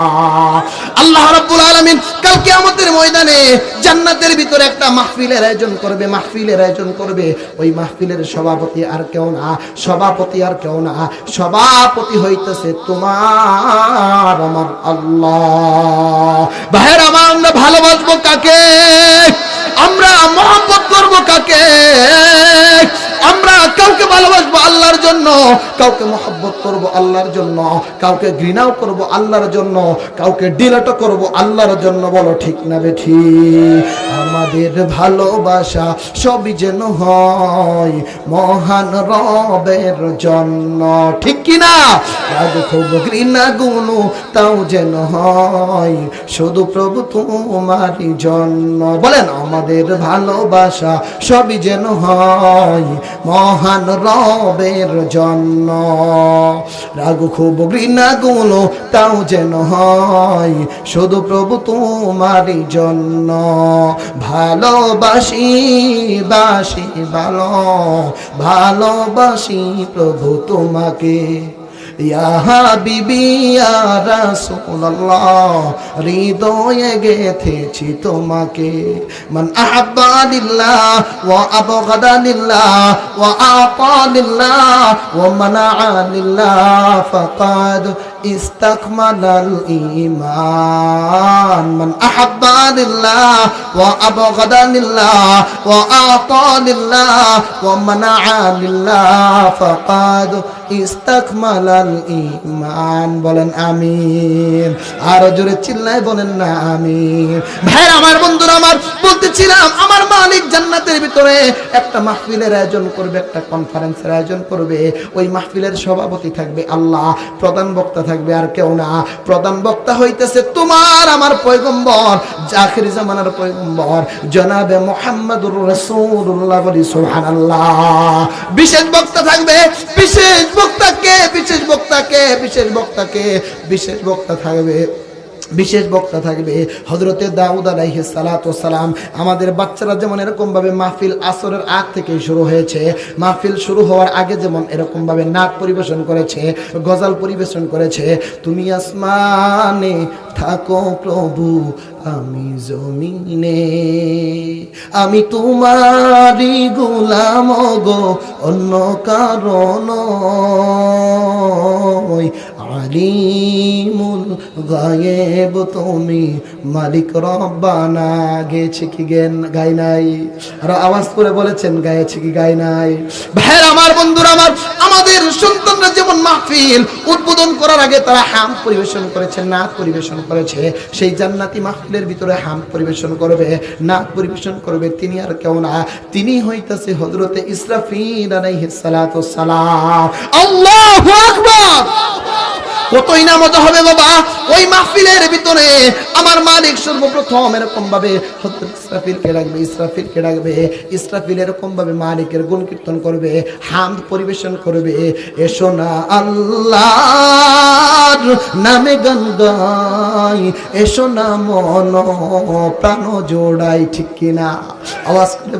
আল্লাহ রাব্বুল আলামিন কাল কিয়ামতের ময়দানে জান্নাতের ভিতরে একটা মাহফিলের আয়োজন করবে। ওই মাহফিলের সভাপতি আর কেউ না, সভাপতি হইতেছে তোমার আমার আল্লাহ। ভাইরা আমার, আমরা ভালোবাসবো কাকে? আমরা মহব্বত করব কাকে? আমরা কাউকে ভালোবাসবো আল্লাহর জন্য, কাউকে মহব্বত করব আল্লাহর জন্য, কাউকে ঘৃণাও করব আল্লাহর জন্য, কাউকে ডিলেটও করব আল্লাহর জন্য। বলো ঠিক না বেঠিক? আমাদের ভালোবাসা সবই যেন হয় মহান রবের জন্য, ঠিক কি না? খুব ঘৃণা গুণ তাও যেন হয় শুধু প্রভু তোমারই জন্য। বলেন আমাদের ভালোবাসা সবই যেন হয় মহান রবের জন্য। রাগ খুব ঘৃণা গুণ তাও যেন হয় শুধু প্রভু তোমারই জন্য। ভালোবাসি ভালোবাসি প্রভু তোমাকে, ইয়া হাবিবি ইয়া রাসূলুল্লাহ, হৃদয়ে গেথেছি তোমাকে। মান আহাব্বা লিল্লাহ ওয়া আবগাদা লিল্লাহ ওয়া আতা লিল্লাহ ওয়া মানাআ লিল্লাহ ফাকাদ ইস্তাকমালাল ঈমান। মান আহাব্বা লিল্লাহ ওয়া আবগাদা লিল্লাহ ওয়া আতা লিল্লাহ ওয়া মানাআ লিল্লাহ ফাকাদ ইস্তাকমালাল ঈমান। বলেন আমিন। আর জোরে চিল্লায় বলেন না আমিন। ভাইরা আমার, বন্ধুরা আমার, বলতেছিলাম আমার মালিক জান্নাতের ভিতরে একটা মাহফিলের আয়োজন করবে, একটা কনফারেন্সের আয়োজন করবে। ওই মাহফিলের সভাপতি থাকবে আল্লাহ, প্রধান বক্তা থাকবে আর কেউ না। প্রধান বক্তা হইতেছে তোমার আমার পয়গম্বর, আখিরি জামানার পয়গম্বর জনাবে মুহাম্মদুর রাসূলুল্লাহ। বলি সুবহানাল্লাহ। বিশেষ বক্তা থাকবে, বিশেষ বক্তা থাকবে হযরতে দাউদ আলাইহিস সালাতু ওয়াস সালাম। আমাদের বাচ্চারা যেমন এরকম ভাবে মাহফিল আসরের আগ থেকে শুরু হয়েছে, মাহফিল শুরু হওয়ার আগে যেমন এরকম ভাবে নাচ পরিবেশন করেছে, গজল পরিবেশন করেছে। তুমি আসমানে থাকো প্রভু, আমি জমিনে, আমি তোমারই গোলাম গো, অন্য কারণ আলিমুল গায়েব তুমি মালিক রব্বানা। গেয়েছে কি গাই নাই? আর আওয়াজ করে বলেছেন গাইছে কি গাই নাই? ভাইরা আমার, বন্ধুরা আমার, আমাদের সন্তানরা যেমন মাহফিল উদ্বোধন করার আগে তারা হাম পরিবেশন করেছে, নাচ পরিবেশন করেছে, সেই জান্নাতি মাহফিলের ভিতরে হাম পরিবেশন করবে, নাচ পরিবেশন করবে তিনি আর কেউ না, তিনি হইতাছে হযরতে ইসরাফিল আলাইহিস সালাতু ওয়াস সালাম। আল্লাহু আকবার। কতই না মজা হবে বাবা ওই মাহফিলের ভিতরে। আমার মালিক সর্বপ্রথম এরকম ভাবে হযরত ইসরাফিলকে ডাকবে। ইসরাফিল এরকম ভাবে মালিকের গুণ কীর্তন করবে, হামদ পরিবেশন করবে। এসো না আল্লাহর নামে গান গাই, এসো না মন প্রাণ জোড়াই, ঠিক কিনা? আওয়াজ করে